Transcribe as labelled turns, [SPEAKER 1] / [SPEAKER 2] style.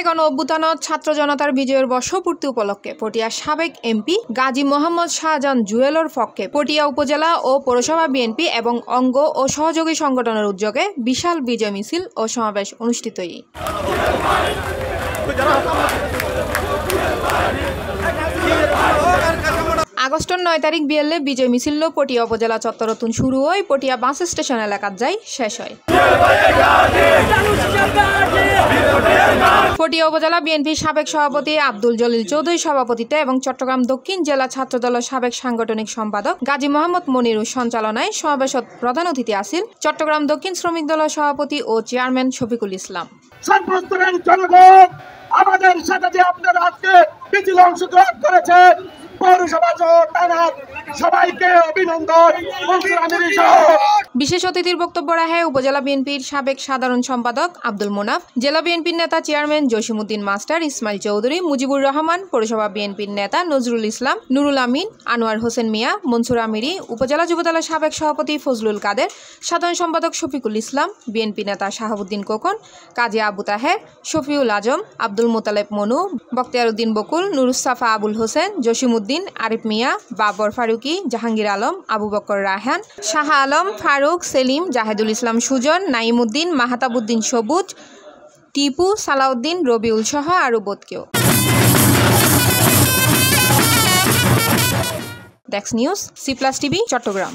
[SPEAKER 1] গণ অভ্যুত্থানত ছাত্র জনতার বিজয়ের বর্ষপূর্তি উপলক্ষে পটিয়া সাবেক এমপি গাজী মোহাম্মদ শাহজাহান জুয়েলের পক্ষে পটিয়া উপজেলা ও পৌরসভা বিএনপি এবং অঙ্গ ও সহযোগী সংগঠনের উদ্যোগে বিশাল বিজয় মিছিল ও সমাবেশ অনুষ্ঠিত। আগস্টের 9 তারিখ বিয়েলে বিজয় মিছিল পটিয়া উপজেলা চত্বরতুন শুরু হয়, পটিয়া বাস স্টেশন এলাকাত যাই শেষ হয়। পটিয়া উপজেলা বিএনপির সাবেক সভাপতি আব্দুল জলিল চৌধুরী সভাপতিত্বে এবং চট্টগ্রাম দক্ষিণ জেলা ছাত্রদলের সাবেক সাংগঠনিক সম্পাদক গাজী মোহাম্মদ মনিরুর সঞ্চালনায় সমাবেশত প্রধান অতিথি আছেন চট্টগ্রাম দক্ষিণ শ্রমিক দলের সভাপতি ও চেয়ারম্যান শফিকুল ইসলাম।
[SPEAKER 2] আমাদের সাথে যে আপনারা আজকে মিছিল অংশগ্রহণ করেছেন, পৌরসভা সবাইকে অভিনন্দন।
[SPEAKER 1] বিশেষ অতিথির বক্তব্য রাখে উপজেলা বিএনপির সাবেক সাধারণ সম্পাদক আব্দুল মোনাফ, জেলা বিএনপির নেতা চেয়ারম্যান জসিমউদ্দিন মাস্টার, ইসমাইল চৌধুরী, মুজিবুর রহমান, পৌরসভা বিএনপির নেতা নজরুল ইসলাম, নুরুল আমিন, আনোয়ার হোসেন মিয়া, মনসুর আমিরি, উপজেলা যুবদলের সাবেক সভাপতি ফজলুল কাদের, সাধারণ সম্পাদক শফিকুল ইসলাম, বিএনপি নেতা শাহাবুদ্দিন কোকন, কাজী আবু তাহের, শফিউল আজম, আব্দুল মোতালেব মনু, বখতিয়ার উদ্দিন বকুল, নুরুস্সাফা আবুল হোসেন, জসিমউদ্দিন, আরিফ মিয়া, বাবর ফারুকি, জাহাঙ্গীর আলম, আবু বকর রায়হান, শাহ আলম, ফারুক, সেলিম, জাহেদুল ইসলাম সুজন, নাইমউদ্দিন, মাহাতাবউদ্দিন সবুজ, টিপু, সালাউদ্দিন, রবিউল সহ আরও বোধকেও। Desk news, C+ TV, Chittagong.